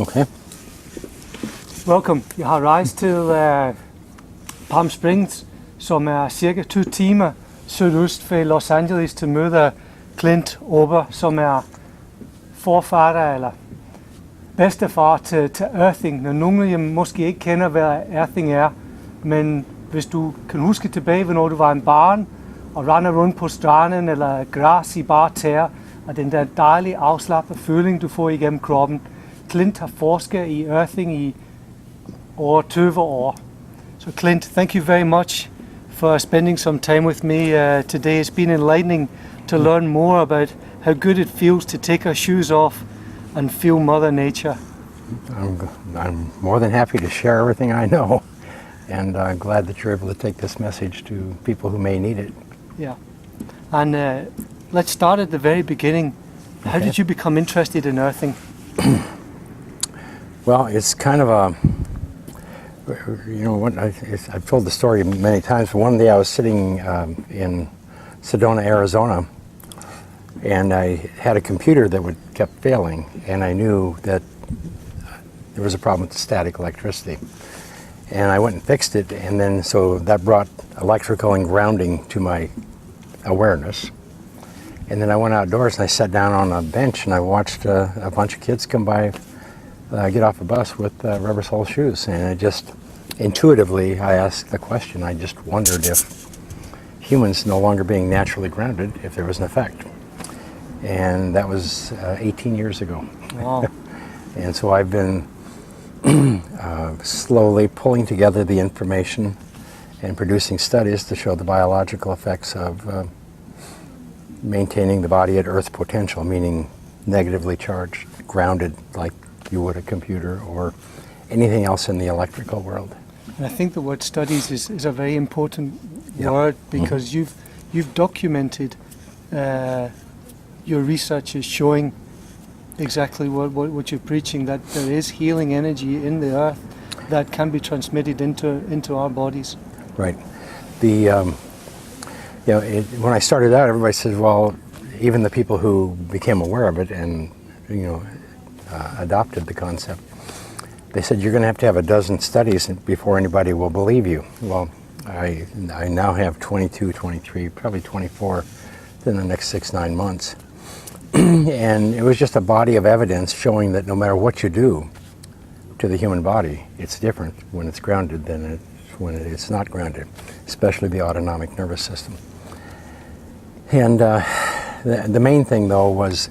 Okay. Welcome. Jeg har rejst til Palm Springs, som er cirka 2 timer sydøst for Los Angeles, til møde Clint Ober, som er forfatter eller bedstefar til earthing. Når nogle af jer måske ikke kender, hvad earthing er, men hvis du kan huske tilbage, når du var en barn og render rundt på stranden eller græs i bare tæer, og den der dejlige afslappede føling, du får igennem kroppen. Clint har forsket i earthing i over 20 år. So Clint, thank you very much for spending some time with me today. It's been enlightening to learn more about how good it feels to take our shoes off and feel Mother Nature. I'm more than happy to share everything I know, and I'm glad that you're able to take this message to people who may need it. Yeah. And let's start at the very beginning. How did you become interested in earthing? Well, it's kind of a, I've told the story many times, but one day I was sitting in Sedona, Arizona, and I had a computer that kept failing, and I knew that there was a problem with the static electricity. And I went and fixed it, and then so that brought electrical and grounding to my awareness. And then I went outdoors and I sat down on a bench and I watched a bunch of kids come by, get off a bus with rubber sole shoes. And I just, intuitively, I asked the question. I just wondered if humans no longer being naturally grounded, if there was an effect. And that was 18 years ago. Wow. And so I've been slowly pulling together the information and producing studies to show the biological effects of maintaining the body at Earth potential, meaning negatively charged, grounded like you would a computer or anything else in the electrical world. And I think the word studies is a very important word, because you've documented your research is showing exactly what you're preaching, that there is healing energy in the earth that can be transmitted into our bodies. Right. When I started out, everybody said, well, even the people who became aware of it and adopted the concept, they said you're going to have a dozen studies before anybody will believe you. Well, I now have 22, 23, probably 24 in the next 6-9 months. And it was just a body of evidence showing that no matter what you do to the human body, it's different when it's grounded than when it's not grounded, especially the autonomic nervous system. And the main thing, though, was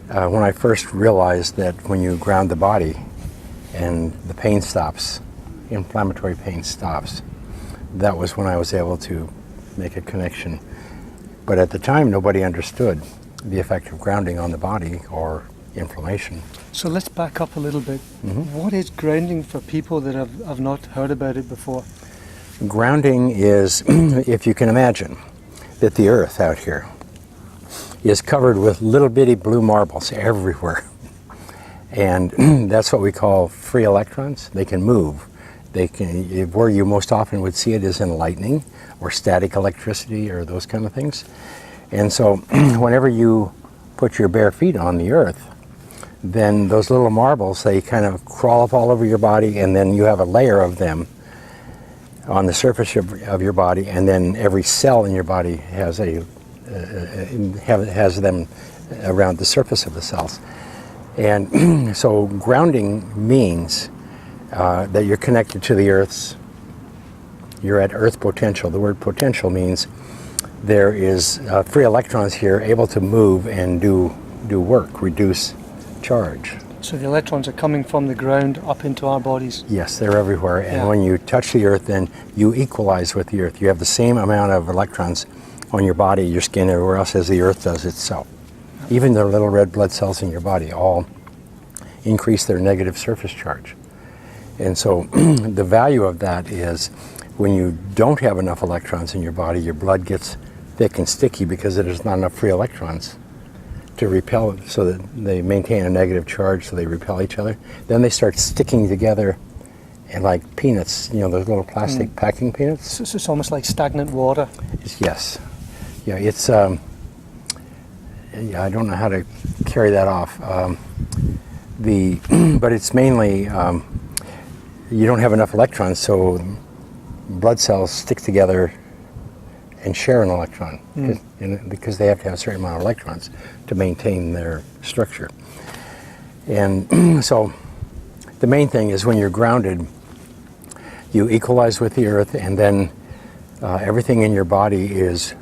when I first realized that when you ground the body and the pain stops, inflammatory pain stops, that was when I was able to make a connection. But at the time, nobody understood the effect of grounding on the body or inflammation. So let's back up a little bit. What is grounding for people that have not heard about it before? Grounding is, if you can imagine, that the earth out here is covered with little bitty blue marbles everywhere. And that's what we call free electrons. They can move. They can, where you most often would see it is in lightning or static electricity or those kind of things. And so whenever you put your bare feet on the earth, then those little marbles, they kind of crawl up all over your body, and then you have a layer of them on the surface of your body, and then every cell in your body has has them around the surface of the cells. And so grounding means that you're connected to the earth's, you're at earth potential. The word potential means there is free electrons here able to move and do work, reduce charge. So the electrons are coming from the ground up into our bodies? Yes, they're everywhere. And when you touch the earth, then you equalize with the earth. You have the same amount of electrons on your body, your skin, everywhere else as the earth does itself. Even the little red blood cells in your body all increase their negative surface charge. And so the value of that is when you don't have enough electrons in your body, your blood gets thick and sticky because there's not enough free electrons to repel, so that they maintain a negative charge, so they repel each other. Then they start sticking together, and like peanuts, those little plastic packing peanuts. So it's almost like stagnant water. Yes. Yeah, it's, I don't know how to carry that off. but it's mainly you don't have enough electrons, so blood cells stick together and share an electron because they have to have a certain amount of electrons to maintain their structure. And so the main thing is when you're grounded, you equalize with the earth, and then everything in your body is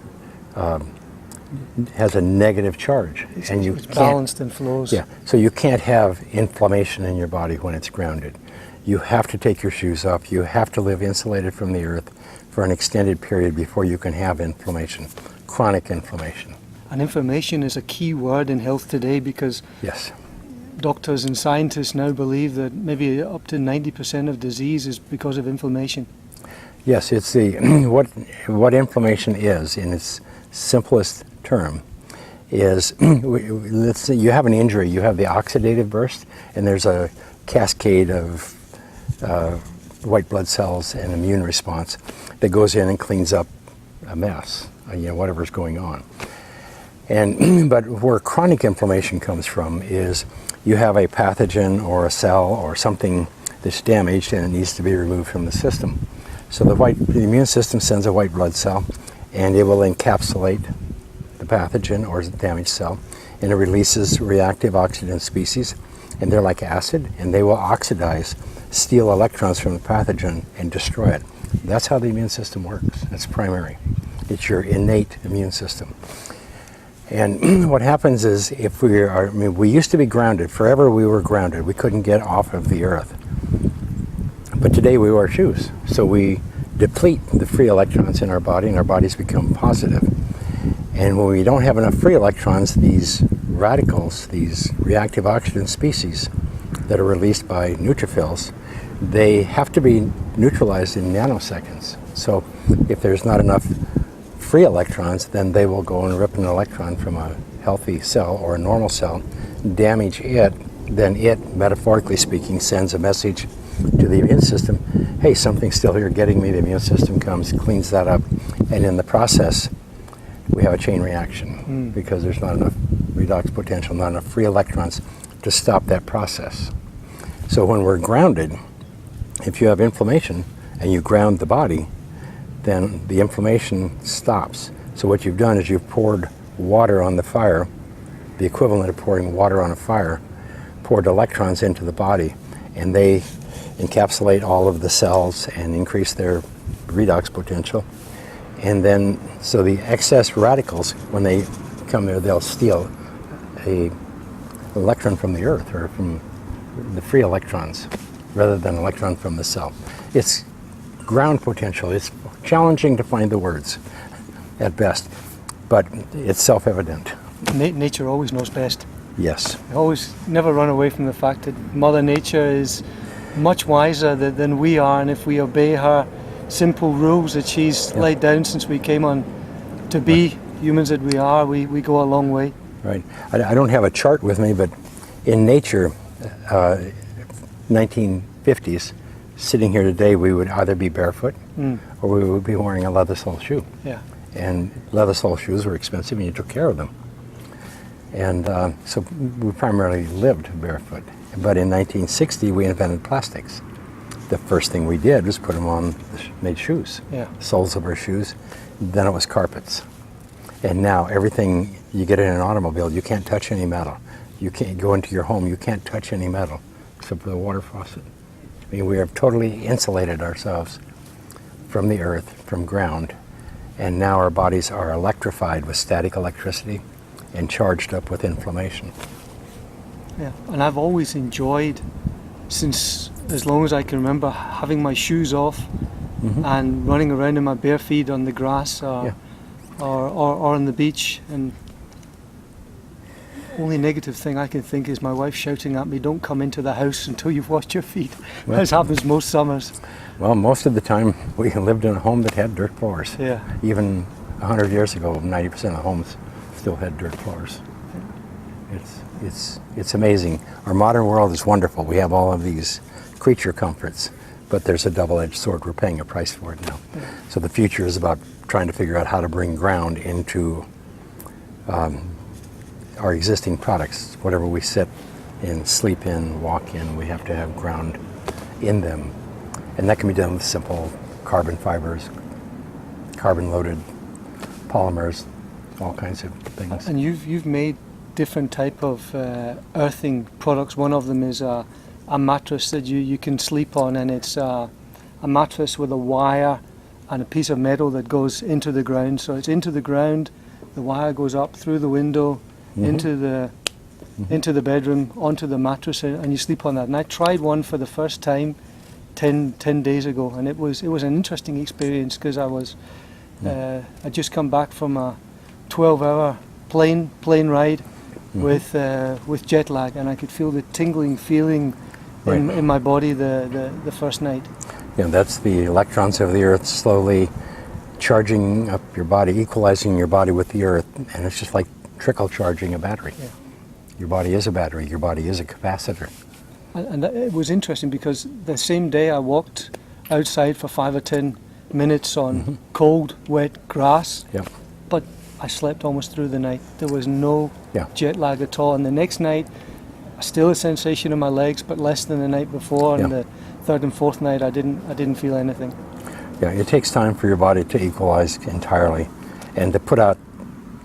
has a negative charge, and It's balanced and flows. Yeah, so you can't have inflammation in your body when it's grounded. You have to take your shoes off. You have to live insulated from the earth for an extended period before you can have inflammation, chronic inflammation. And inflammation is a key word in health today because Yes. doctors and scientists now believe that maybe up to 90% of disease is because of inflammation. Yes, it's the what inflammation is in its simplest term is let's say you have an injury, you have the oxidative burst, and there's a cascade of white blood cells and immune response that goes in and cleans up a mess, whatever's going on. And but where chronic inflammation comes from is you have a pathogen or a cell or something that's damaged and it needs to be removed from the system. So the immune system sends a white blood cell, and it will encapsulate the pathogen or the damaged cell, and it releases reactive oxygen species, and they're like acid, and they will oxidize, steal electrons from the pathogen and destroy it. That's how the immune system works. That's primary. It's your innate immune system. And what happens is we used to be grounded. Forever we were grounded. We couldn't get off of the earth. But today we wear shoes. So we deplete the free electrons in our body, and our bodies become positive. And when we don't have enough free electrons, these radicals, these reactive oxygen species that are released by neutrophils, they have to be neutralized in nanoseconds. So if there's not enough free electrons, then they will go and rip an electron from a healthy cell or a normal cell, damage it, then it, metaphorically speaking, sends a message to the immune system, hey, something's still here getting me. The immune system comes, cleans that up, and in the process, we have a chain reaction because there's not enough redox potential, not enough free electrons to stop that process. So when we're grounded, if you have inflammation and you ground the body, then the inflammation stops. So what you've done is you've poured water on the fire, the equivalent of pouring water on a fire, poured electrons into the body, and they encapsulate all of the cells and increase their redox potential. And then, so the excess radicals, when they come there, they'll steal an electron from the earth or from the free electrons rather than an electron from the cell. It's ground potential. It's challenging to find the words at best, but it's self-evident. Nature always knows best. Yes. I always never run away from the fact that Mother Nature is much wiser than we are, and if we obey her simple rules that she's laid down since we came on to be humans that we are, we go a long way. Right. I don't have a chart with me, but in nature, 1950s, sitting here today, we would either be barefoot or we would be wearing a leather sole shoe. Yeah. And leather sole shoes were expensive and you took care of them. And so we primarily lived barefoot. But in 1960, we invented plastics. The first thing we did was put them on, made shoes, soles of our shoes. Then it was carpets. And now everything you get in an automobile, you can't touch any metal. You can't go into your home, you can't touch any metal except for the water faucet. I mean, we have totally insulated ourselves from the earth, from ground, and now our bodies are electrified with static electricity and charged up with inflammation. Yeah, and I've always enjoyed, since as long as I can remember, having my shoes off and running around in my bare feet on the grass or on the beach. And only negative thing I can think is my wife shouting at me, "Don't come into the house until you've washed your feet," as happens most summers. Well, most of the time we lived in a home that had dirt floors. Yeah. Even 100 years ago, 90% of homes still had dirt floors. It's amazing. Our modern world is wonderful. We have all of these creature comforts, but there's a double-edged sword. We're paying a price for it now. Yeah. So the future is about trying to figure out how to bring ground into our existing products, whatever we sit and sleep in, walk in, we have to have ground in them. And that can be done with simple carbon fibers, carbon-loaded polymers, all kinds of things. And you've made different type of earthing products. One of them is a mattress that you can sleep on, and it's a mattress with a wire and a piece of metal that goes into the ground. So it's into the ground, the wire goes up through the window, into the bedroom, onto the mattress, and you sleep on that. And I tried one for the first time 10 days ago, and it was an interesting experience, because I'd just come back from a 12-hour plane ride with jet lag, and I could feel the tingling feeling in my body the first night. Yeah, that's the electrons of the earth slowly charging up your body, equalizing your body with the earth, and it's just like trickle charging a battery. Yeah. Your body is a battery, your body is a capacitor. And it was interesting, because the same day I walked outside for 5 or 10 minutes on cold, wet grass, Yep. but I slept almost through the night. There was no Yeah. jet lag at all. And the next night, still a sensation in my legs, but less than the night before. And Yeah. the third and fourth night, I didn't feel anything. Yeah, it takes time for your body to equalize entirely and to put out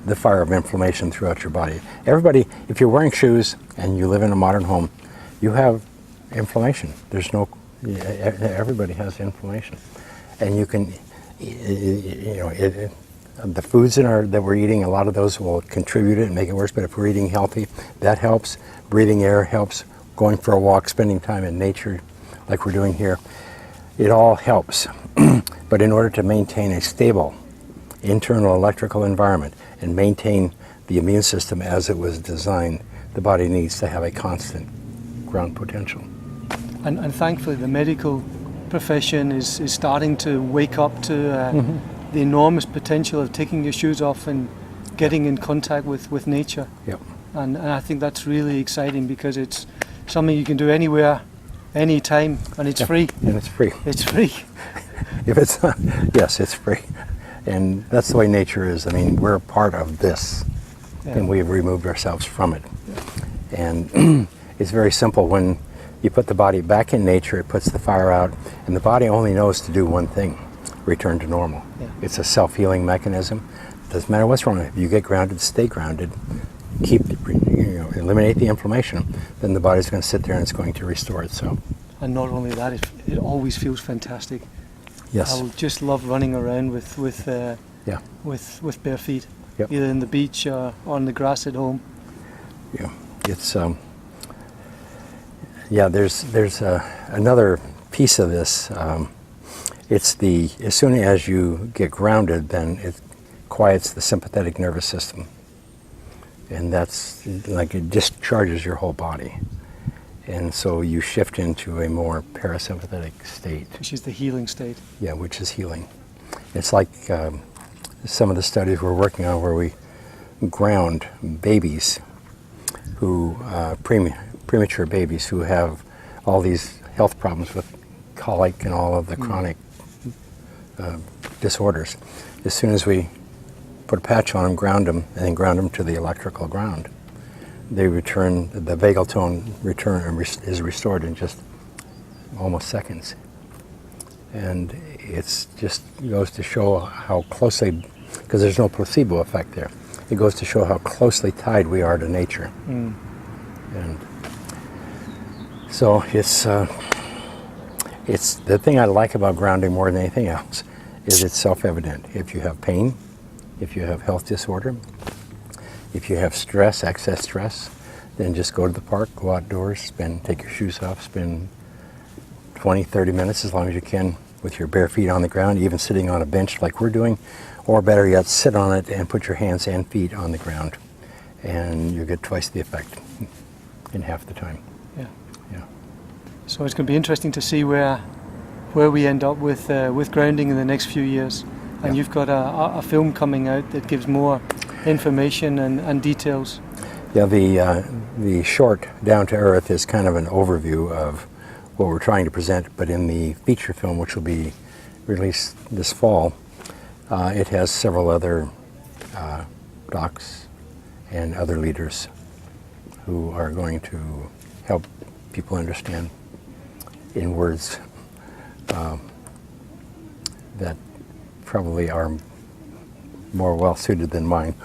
the fire of inflammation throughout your body. Everybody, if you're wearing shoes and you live in a modern home, you have inflammation. Everybody has inflammation. And you can, the foods that we're eating, a lot of those will contribute it and make it worse, but if we're eating healthy, that helps. Breathing air helps. Going for a walk, spending time in nature like we're doing here, it all helps. But in order to maintain a stable internal electrical environment and maintain the immune system as it was designed, the body needs to have a constant ground potential. And thankfully, the medical profession is starting to wake up to the enormous potential of taking your shoes off and getting in contact with nature. Yep. And I think that's really exciting, because it's something you can do anywhere, anytime, and it's free. And it's free. It's free. If it's not, yes, it's free. And that's the way nature is. I mean, we're a part of this, and we've removed ourselves from it. And it's very simple. When you put the body back in nature, it puts the fire out, and the body only knows to do one thing: return to normal. Yeah. It's a self-healing mechanism. Doesn't matter what's wrong. If you get grounded, stay grounded. Eliminate the inflammation. Then the body's going to sit there and it's going to restore itself. And not only that, it always feels fantastic. Yes. I just love running around with bare feet, Yep. either in the beach or on the grass at home. Yeah. It's there's another piece of this. It's as soon as you get grounded, then it quiets the sympathetic nervous system, and that's like it discharges your whole body, and so you shift into a more parasympathetic state. Which is the healing state. Yeah, which is healing. It's like some of the studies we're working on, where we ground babies who premature babies who have all these health problems with colic and all of the chronic disorders. As soon as we put a patch on them, ground them, and then ground them to the electrical ground, they return, the vagal tone is restored in just almost seconds. And it's just goes to show how closely, because there's no placebo effect there, it goes to show how closely tied we are to nature. And so it's the thing I like about grounding more than anything else is it's self-evident. If you have pain, if you have health disorder, if you have stress, excess stress, then just go to the park, go outdoors, take your shoes off, spend 20, 30 minutes, as long as you can, with your bare feet on the ground, even sitting on a bench like we're doing, or better yet, sit on it and put your hands and feet on the ground, and you get twice the effect in half the time. Yeah. Yeah. So it's going to be interesting to see where we end up with grounding in the next few years. And Yeah. you've got a film coming out that gives more information and details. Yeah, the short Down to Earth is kind of an overview of what we're trying to present, but in the feature film, which will be released this fall, it has several other docs and other leaders who are going to help people understand in words that probably are more well suited than mine.